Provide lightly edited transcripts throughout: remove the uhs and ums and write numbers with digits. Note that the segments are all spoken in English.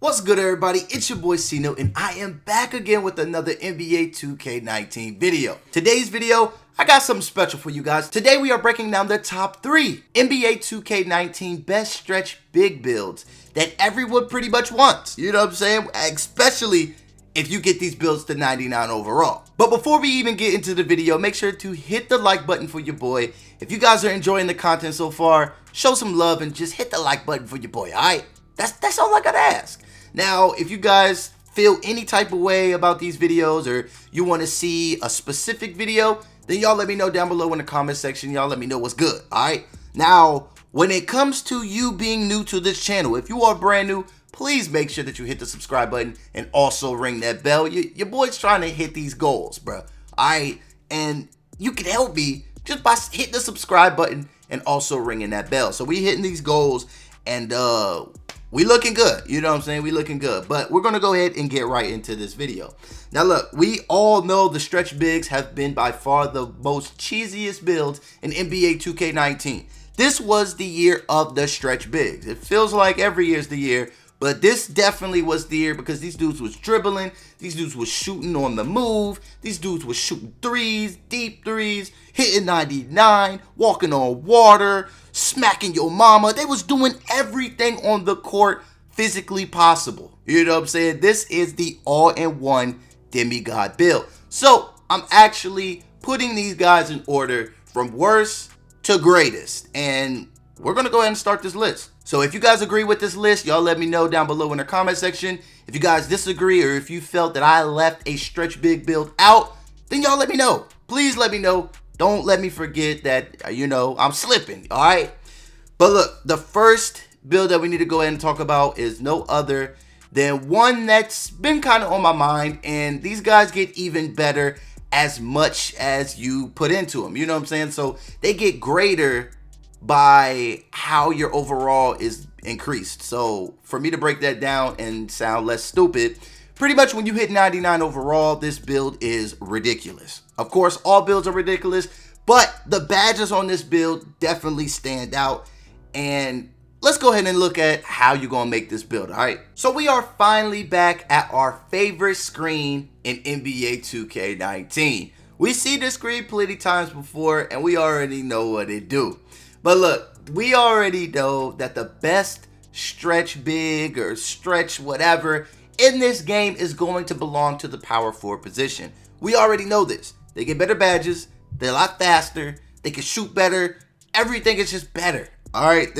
What's good, everybody? It's your boy Cino, and I am back again with another NBA 2K19 video. Today's video, I got something special for you guys. Today we are breaking down the top 3 NBA 2K19 best stretch big builds that everyone pretty much wants. You know what I'm saying? Especially if you get these builds to 99 overall. But before we even get into the video, make sure to hit the like button for your boy. If you guys are enjoying the content so far, show some love and just hit the like button for your boy, alright? That's all I gotta ask. Now, if you guys feel any type of way about these videos or you want to see a specific video, then y'all let me know down below in the comment section. Y'all let me know what's good, alright? Now, when it comes to you being new to this channel, if you are brand new, please make sure that you hit the subscribe button and also ring that bell. Your boy's trying to hit these goals, bro. Alright? And you can help me just by hitting the subscribe button and also ringing that bell. So we hitting these goals and we looking good, you know what I'm saying? We looking good, but we're gonna go ahead and get right into this video. Now look, we all know the stretch bigs have been by far the most cheesiest builds in NBA 2K19. This was the year of the stretch bigs. It feels like every year's the year, but this definitely was the year because these dudes was dribbling, these dudes was shooting on the move, these dudes was shooting threes, deep threes, hitting 99, walking on water, smacking your mama. They was doing everything on the court physically possible. You know what I'm saying? This is the all-in-one demigod build. So I'm actually putting these guys in order from worst to greatest, and we're gonna go ahead and start this list. So if you guys agree with this list, y'all let me know down below in the comment section. If you guys disagree or if you felt that I left a stretch big build out, then y'all let me know. Please let me know. Don't let me forget that, you know, I'm slipping, all right? But look, the first build that we need to go ahead and talk about is no other than one that's been kind of on my mind, and these guys get even better as much as you put into them, you know what I'm saying? So they get greater by how your overall is increased. So for me to break that down and sound less stupid, pretty much when you hit 99 overall, this build is ridiculous. Of course, all builds are ridiculous, but the badges on this build definitely stand out. And let's go ahead and look at how you're gonna make this build, all right? So we are finally back at our favorite screen in NBA 2K19. We see this screen plenty times before, and we already know what it do. But look, we already know that the best stretch big or stretch whatever in this game is going to belong to the power forward position. We already know this. They get better badges, they're a lot faster, they can shoot better, everything is just better. Alright,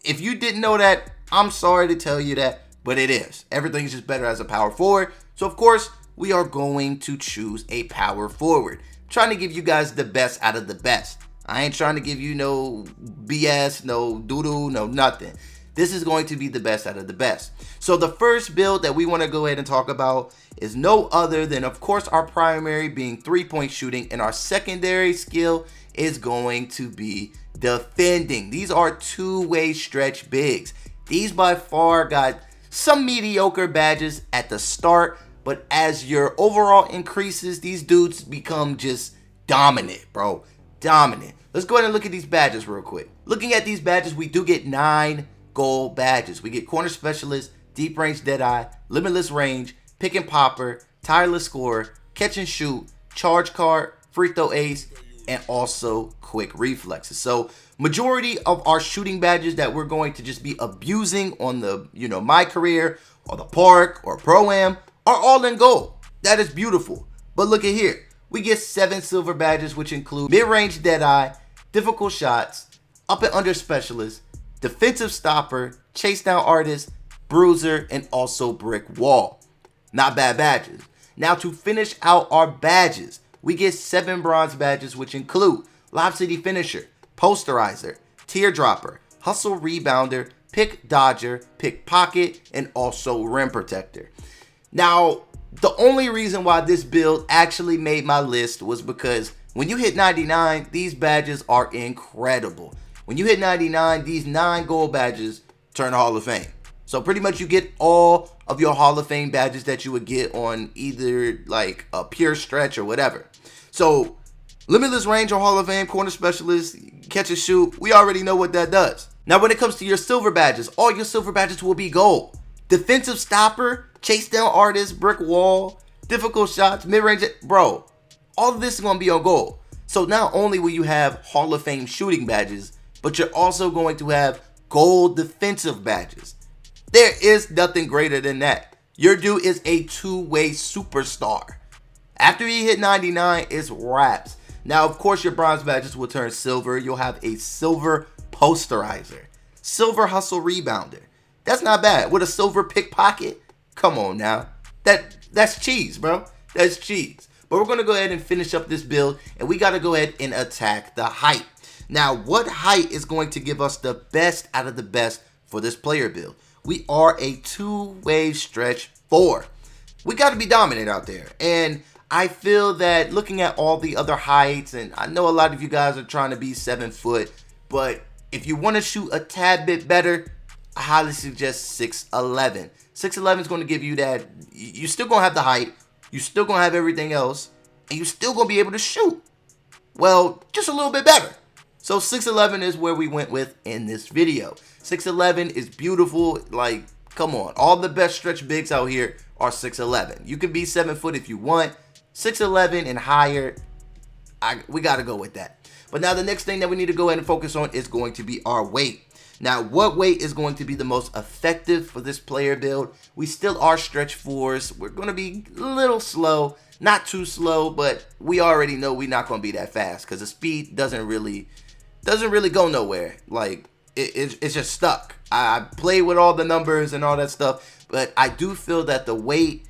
if you didn't know that, I'm sorry to tell you that, but it is. Everything is just better as a power forward. So of course, we are going to choose a power forward. Trying to give you guys the best out of the best. I ain't trying to give you no BS, no doo-doo, no nothing. This is going to be the best out of the best. So the first build that we want to go ahead and talk about is no other than, of course, our primary being three-point shooting, and our secondary skill is going to be defending. These are two-way stretch bigs. These by far got some mediocre badges at the start, but as your overall increases, these dudes become just dominant, bro. Dominant. Let's go ahead and look at these badges real quick. Looking at these badges, we do get 9 gold badges. We get corner specialist, deep range deadeye, limitless range, pick and popper, tireless scorer, catch and shoot, charge card, free throw ace, and also quick reflexes. So majority of our shooting badges that we're going to just be abusing on the, you know, my career or the park or pro-am are all in gold. That is beautiful. But look at here. We get 7 silver badges, which include mid-range deadeye, difficult shots, up and under specialist, defensive stopper, chase down artist, bruiser, and also brick wall. Not bad badges. Now to finish out our badges, we get 7 bronze badges, which include Lob City Finisher, Posterizer, Teardropper, Hustle Rebounder, Pick Dodger, Pickpocket, and also Rim Protector. Now, the only reason why this build actually made my list was because when you hit 99, these badges are incredible. When you hit 99, these 9 gold badges turn Hall of Fame. So pretty much you get all of your Hall of Fame badges that you would get on either like a pure stretch or whatever. So limitless range or Hall of Fame, corner specialist, catch and shoot, we already know what that does. Now when it comes to your silver badges, all your silver badges will be gold. Defensive stopper, chase down artist, brick wall, difficult shots, mid-range, bro. All of this is going to be on goal. So not only will you have Hall of Fame shooting badges, but you're also going to have gold defensive badges. There is nothing greater than that. Your dude is a two-way superstar. After he hit 99, it's wraps. Now, of course, your bronze badges will turn silver. You'll have a silver posterizer, silver hustle rebounder. That's not bad. With a silver pickpocket, come on now. That's cheese, bro. That's cheese. But we're going to go ahead and finish up this build, and we got to go ahead and attack the height. Now, what height is going to give us the best out of the best for this player build? We are a two-way stretch 4. We got to be dominant out there. And I feel that looking at all the other heights, and I know a lot of you guys are trying to be 7 foot, but if you want to shoot a tad bit better, I highly suggest 6'11". 6'11 is going to give you that. You're still going to have the height. You're still going to have everything else. And you're still going to be able to shoot. Well, just a little bit better. So 6'11 is where we went with in this video. 6'11 is beautiful. Like, come on. All the best stretch bigs out here are 6'11. You can be 7 foot if you want. 6'11 and higher, we got to go with that. But now the next thing that we need to go ahead and focus on is going to be our weight. Now, what weight is going to be the most effective for this player build? We still are stretch 4s. We're going to be a little slow. Not too slow, but we already know we're not going to be that fast because the speed doesn't really go nowhere. Like, it's just stuck. I play with all the numbers and all that stuff, but I do feel that the weight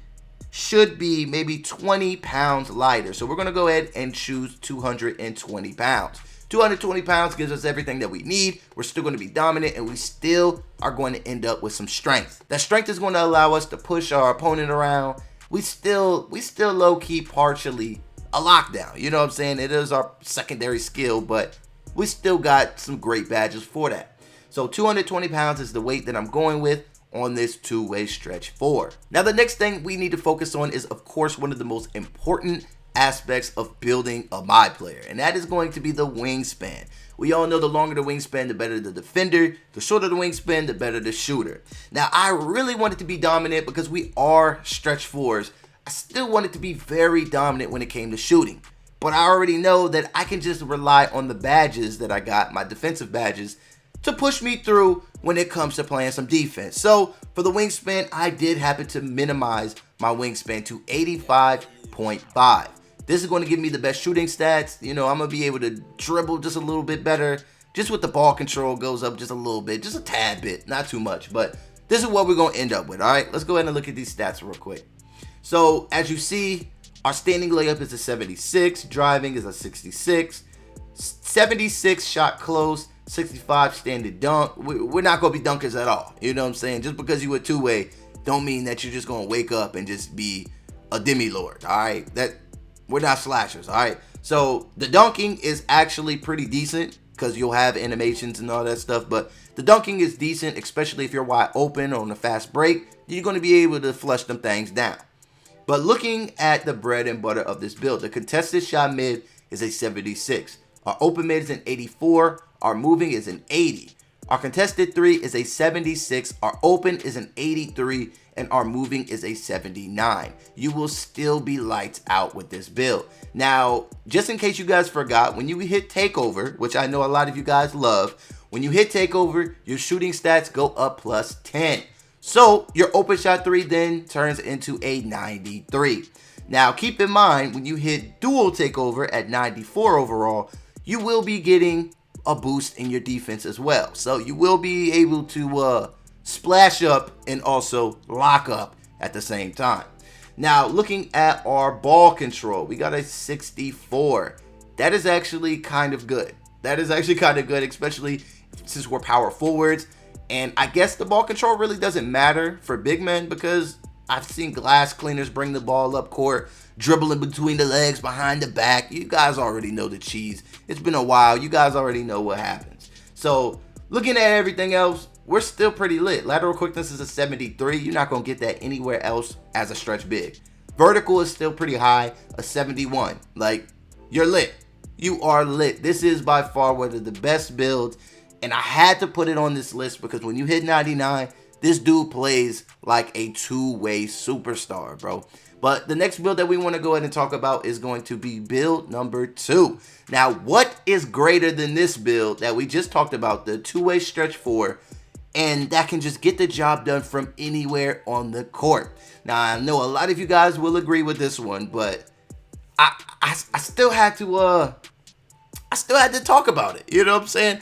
should be maybe 20 pounds lighter. So we're going to go ahead and choose 220 pounds. 220 pounds gives us everything that we need. We're still going to be dominant, and we still are going to end up with some strength. That strength is going to allow us to push our opponent around. We still low-key partially a lockdown. You know what I'm saying? It is our secondary skill, but we still got some great badges for that. So 220 pounds is the weight that I'm going with on this two-way stretch 4. Now, the next thing we need to focus on is, of course, one of the most important aspects of building a my player, and that is going to be the wingspan. We all know the longer the wingspan, the better the defender. The shorter the wingspan, the better the shooter. Now, I really want it to be dominant because we are stretch 4s. I still want it to be very dominant when it came to shooting, but I already know that I can just rely on the badges that I got, my defensive badges, to push me through when it comes to playing some defense. So for the wingspan, I did happen to minimize my wingspan to 85.5. This is going to give me the best shooting stats. You know, I'm going to be able to dribble just a little bit better. Just with the ball control goes up just a little bit, just a tad bit, not too much. But this is what we're going to end up with, all right? Let's go ahead and look at these stats real quick. So as you see, our standing layup is a 76, driving is a 66, 76 shot close, 65 standing dunk. We're not going to be dunkers at all. You know what I'm saying? Just because you a two-way don't mean that you're just going to wake up and just be a demi-lord, all right? We're not slashers, all right? So the dunking is actually pretty decent because you'll have animations and all that stuff, but the dunking is decent, especially if you're wide open or on a fast break. You're going to be able to flush them things down. But looking at the bread and butter of this build, the contested shot mid is a 76. Our open mid is an 84. Our moving is an 80. Our contested 3 is a 76. Our open is an 83. And our moving is a 79. You will still be lights out with this build. Now, just in case you guys forgot, when you hit takeover, which I know a lot of you guys love, when you hit takeover, your shooting stats go up plus 10. So your open shot 3 then turns into a 93. Now, keep in mind, when you hit dual takeover at 94 overall, you will be getting a boost in your defense as well. So you will be able to splash up and also lock up at the same time. Now, looking at our ball control, we got a 64. That is actually kind of good. That is actually kind of good, especially since we're power forwards. And I guess the ball control really doesn't matter for big men because I've seen glass cleaners bring the ball up court, dribbling between the legs, behind the back. You guys already know the cheese. It's been a while. You guys already know what happens. So looking at everything else, we're still pretty lit. Lateral quickness is a 73. You're not going to get that anywhere else as a stretch big. Vertical is still pretty high, a 71. Like, you're lit. You are lit. This is by far one of the best builds. And I had to put it on this list because when you hit 99, This dude plays like a two-way superstar, bro. But the next build that we want to go ahead and talk about is going to be build number 2. Now, what is greater than this build that we just talked about, the two-way stretch 4, and that can just get the job done from anywhere on the court? Now, I know a lot of you guys will agree with this one, but I still had to talk about it. You know what I'm saying?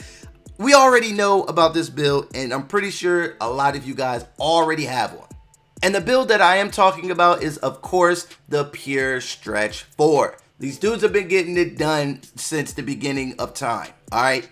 We already know about this build, and I'm pretty sure a lot of you guys already have one. And the build that I am talking about is, of course, the Pure Stretch 4. These dudes have been getting it done since the beginning of time, all right?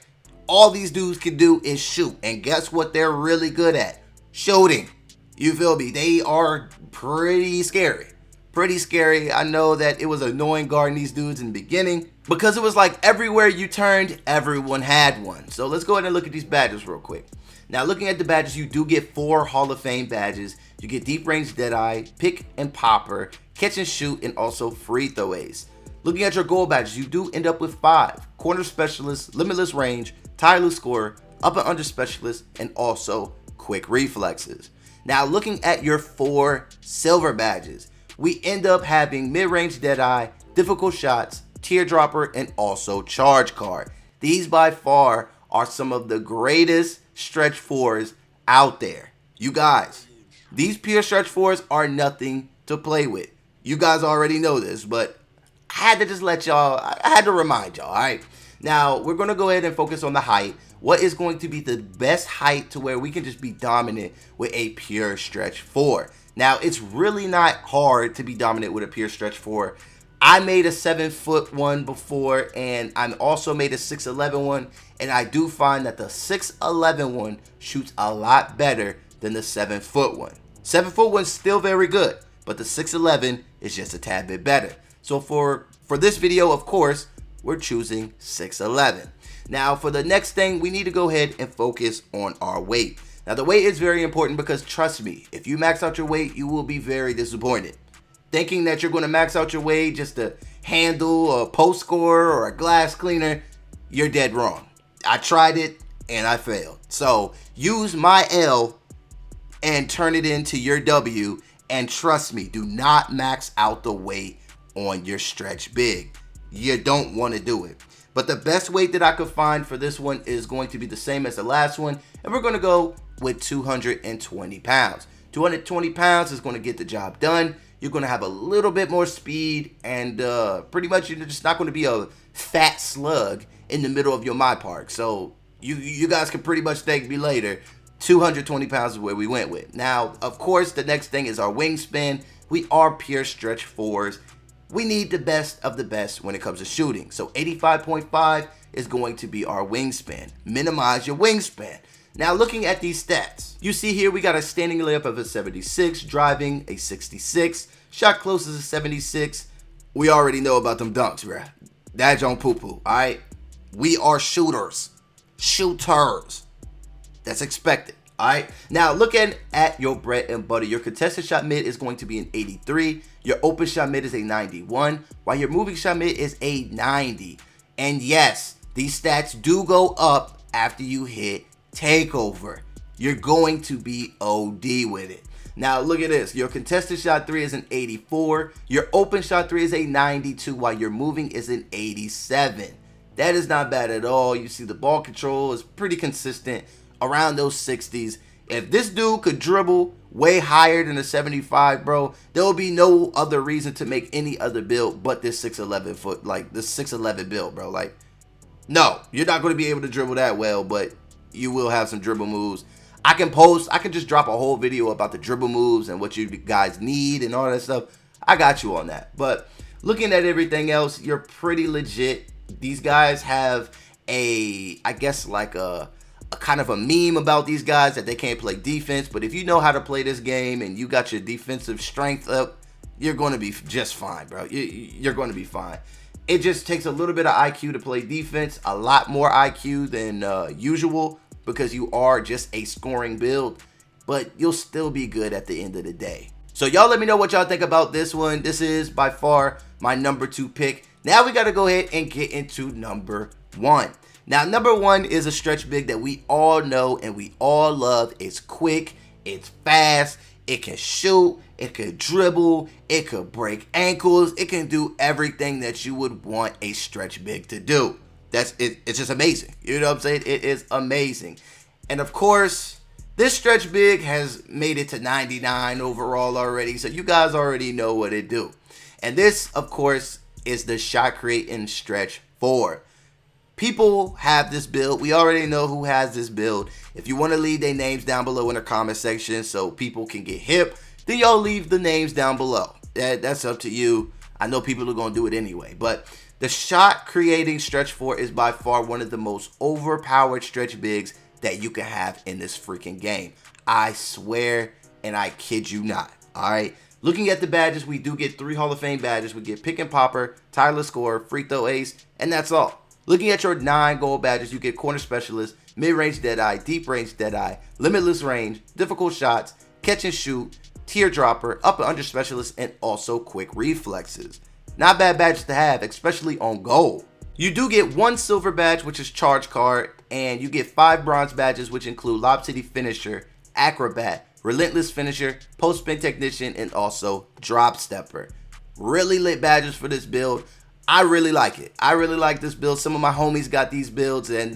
All these dudes can do is shoot, and guess what they're really good at? Shooting. You feel me? They are pretty scary. Pretty scary. I know that it was annoying guarding these dudes in the beginning because it was like everywhere you turned, everyone had one. So let's go ahead and look at these badges real quick. Now, looking at the badges, you do get 4 Hall of Fame badges. You get Deep Range Deadeye, Pick and Popper, Catch and Shoot, and also Free Throw Ace. Looking at your gold badges, you do end up with 5 Corner Specialist, Limitless Range, Tireless Scorer, Up and Under Specialist, and also Quick Reflexes. Now, looking at your 4 silver badges, we end up having Mid-Range Deadeye, Difficult Shots, Teardropper, and also Charge Card. These by far are some of the greatest stretch 4s out there. You guys, these Pure Stretch 4s are nothing to play with. You guys already know this, but I had to just let y'all, I had to remind y'all, all right? Now, we're going to go ahead and focus on the height. What is going to be the best height to where we can just be dominant with a Pure Stretch 4? Now, it's really not hard to be dominant with a Pure Stretch 4. I made a 7-foot one before, and I also made a 6'11 one, and I do find that the 6'11 one shoots a lot better than the 7-foot one. 7-foot one's still very good, but the 6'11 is just a tad bit better. So for this video, of course, we're choosing 6'11. Now, for the next thing, we need to go ahead and focus on our weight. Now, the weight is very important because, trust me, if you max out your weight, you will be very disappointed. Thinking that you're going to max out your weight just to handle a post scorer or a glass cleaner, you're dead wrong. I tried it and I failed. So use my L and turn it into your W, and trust me, do not max out the weight on your stretch big. You don't want to do it. But the best weight that I could find for this one is going to be the same as the last one, and we're going to go with 220 pounds. 220 pounds is going to get the job done. You're going to have a little bit more speed, and pretty much you're just not going to be a fat slug in the middle of your mypark. So you guys can pretty much thank me later. 220 pounds is where we went with. Now, of course, the next thing is our wingspan. We are Pure Stretch 4s. We need the best of the best when it comes to shooting. So 85.5 is going to be our wingspan. Minimize your wingspan. Now, looking at these stats, you see here we got a standing layup of a 76, driving a 66, shot close is a 76. We already know about them dunks, bruh. That's on poo-poo, all right? We are shooters. Shooters. That's expected, all right? Now, looking at your bread and butter, your contested shot mid is going to be an 83. Your open shot mid is a 91, while your moving shot mid is a 90. And yes, these stats do go up after you hit takeover. You're going to be OD with it. Now look at this. Your contested shot 3 is an 84. Your open shot 3 is a 92, while your moving is an 87. That is not bad at all. You see the ball control is pretty consistent around those 60s. If this dude could dribble way higher than a 75, bro, there will be no other reason to make any other build but this 6'11 foot, like this 6'11 build, bro. Like, no, you're not going to be able to dribble that well, but you will have some dribble moves. I can just drop a whole video about the dribble moves and what you guys need and all that stuff. I got you on that. But looking at everything else, you're pretty legit. These guys have I guess like a kind of a meme about these guys that they can't play defense. But if you know how to play this game and you got your defensive strength up, you're going to be just fine, bro. You're going to be fine. It just takes a little bit of IQ to play defense, a lot more IQ than usual, because you are just a scoring build, but you'll still be good at the end of the day. So y'all let me know what y'all think about this one. This is by far my number 2 pick. Now we got to go ahead and get into number 1. Now, number 1 is a stretch big that we all know and we all love. It's quick It's fast, it can shoot, it can dribble, it could break ankles, it can do everything that you would want a stretch big to do. That's it. It's just amazing. You know what I'm saying? It is amazing. And of course, this stretch big has made it to 99 overall already, so you guys already know what it do. And this, of course, is the shot creating stretch 4. People have this build. We already know who has this build. If you want to leave their names down below in the comment section so people can get hip, then y'all leave the names down below. That's up to you. I know people are going to do it anyway. But the shot creating stretch 4 is by far one of the most overpowered stretch bigs that you can have in this freaking game. I swear and I kid you not. Alright. Looking at the badges, we do get 3 Hall of Fame badges. We get pick and popper, tireless scorer, free throw ace, and that's all. Looking at your 9 gold badges, you get corner specialist, mid-range deadeye, deep range deadeye, limitless range, difficult shots, catch and shoot, teardropper, up and under specialist, and also quick reflexes. Not bad badges to have, especially on gold. You do get 1 silver badge, which is charge card, and you get 5 bronze badges, which include Lob City finisher, acrobat, relentless finisher, post spin technician, and also drop stepper. Really lit badges for this build. I really like it. I really like this build. Some of my homies got these builds and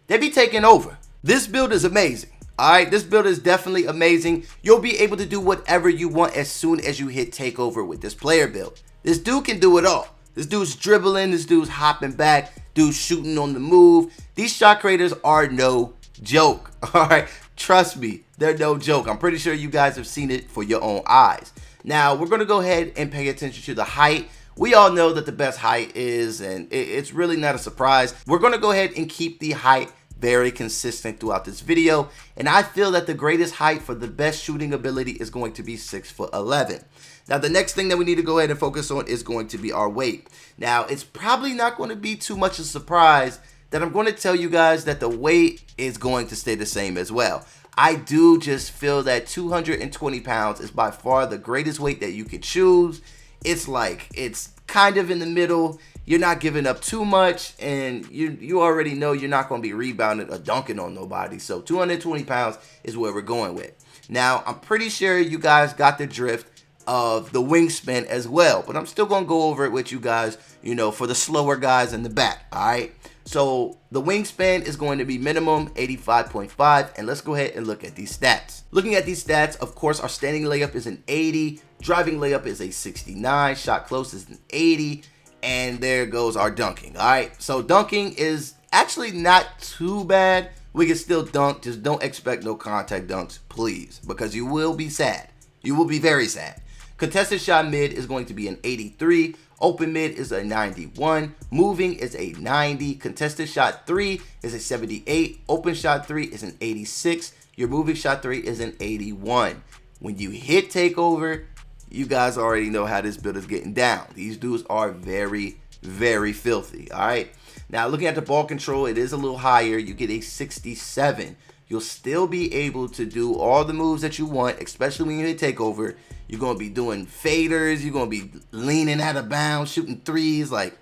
they be taking over. This build is amazing. Alright, this build is definitely amazing. You'll be able to do whatever you want as soon as you hit takeover with this player build. This dude can do it all. This dude's dribbling, this dude's hopping back, dude's shooting on the move. These shot creators are no joke. Alright, trust me, they're no joke. I'm pretty sure you guys have seen it for your own eyes. Now, we're going to go ahead and pay attention to the height. We all know that the best height is, and it's really not a surprise. We're going to go ahead and keep the height very consistent throughout this video. And I feel that the greatest height for the best shooting ability is going to be 6'11". Now, the next thing that we need to go ahead and focus on is going to be our weight. Now, it's probably not going to be too much of a surprise that I'm going to tell you guys that the weight is going to stay the same as well. I do just feel that 220 pounds is by far the greatest weight that you could choose. It's like, it's kind of in the middle. You're not giving up too much, and you already know you're not going to be rebounding or dunking on nobody. So 220 pounds is where we're going with. Now, I'm pretty sure you guys got the drift of the wingspan as well, but I'm still going to go over it with you guys, you know, for the slower guys in the back, all right? So the wingspan is going to be minimum 85.5, and let's go ahead and look at these stats. Looking at these stats, of course, our standing layup is an 80, driving layup is a 69, shot close is an 80, and there goes our dunking. All right, so dunking is actually not too bad. We can still dunk, just don't expect no contact dunks, please, because you will be sad. You will be very sad. Contested shot mid is going to be an 83. Open mid is a 91. Moving is a 90. Contested shot 3 is a 78. Open shot 3 is an 86. Your moving shot 3 is an 81. When you hit takeover, you guys already know how this build is getting down. These dudes are very, very filthy. All right. Now, looking at the ball control, it is a little higher. You get a 67. You'll still be able to do all the moves that you want, especially when you hit takeover. You're going to be doing faders. You're going to be leaning out of bounds, shooting threes. Like,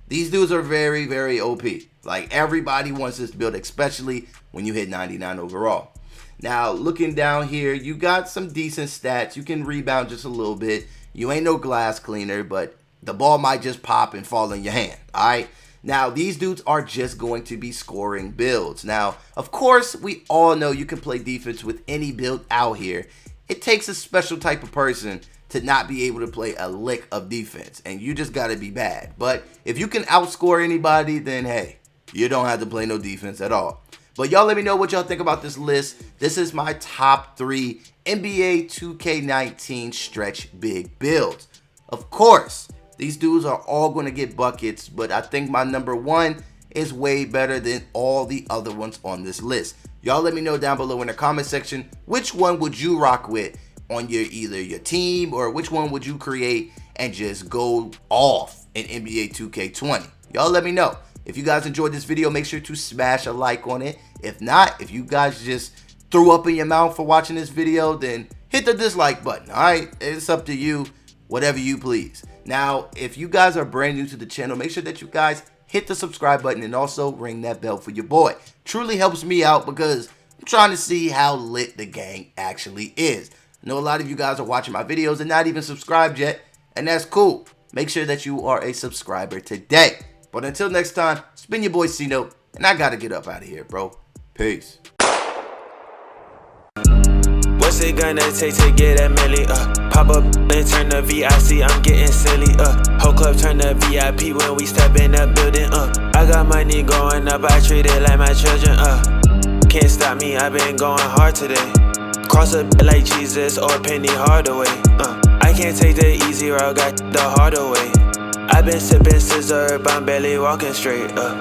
these dudes are very, very OP. Like, everybody wants this build, especially when you hit 99 overall. Now, looking down here, you got some decent stats. You can rebound just a little bit. You ain't no glass cleaner, but the ball might just pop and fall in your hand. All right. Now, these dudes are just going to be scoring builds. Now, of course, we all know you can play defense with any build out here. It takes a special type of person to not be able to play a lick of defense, and you just got to be bad. But if you can outscore anybody, then hey, you don't have to play no defense at all. But y'all let me know what y'all think about this list. This is my top 3 NBA 2K19 stretch big builds. Of course, these dudes are all going to get buckets, but I think my number 1 is way better than all the other ones on this list. Y'all let me know down below in the comment section, which one would you rock with on either your team, or which one would you create and just go off in NBA 2K20? Y'all let me know. If you guys enjoyed this video, make sure to smash a like on it. If not, if you guys just threw up in your mouth for watching this video, then hit the dislike button, all right? It's up to you, whatever you please. Now, if you guys are brand new to the channel, make sure that you guys hit the subscribe button and also ring that bell for your boy. Truly helps me out because I'm trying to see how lit the gang actually is. I know a lot of you guys are watching my videos and not even subscribed yet, and that's cool. Make sure that you are a subscriber today. But until next time, it's been your boy C-Note, and I gotta get up out of here, bro. Peace. What's it gonna take to get a milli? Pop up and turn the VIC, I'm getting silly. Whole club turn the VIP when we step in the building. I got money going up, I treat it like my children. Can't stop me, I been going hard today. Cross a bit like Jesus or Penny Hardaway. I can't take the easy route, got the harder way. I been sipping scissor, but I'm barely walking straight.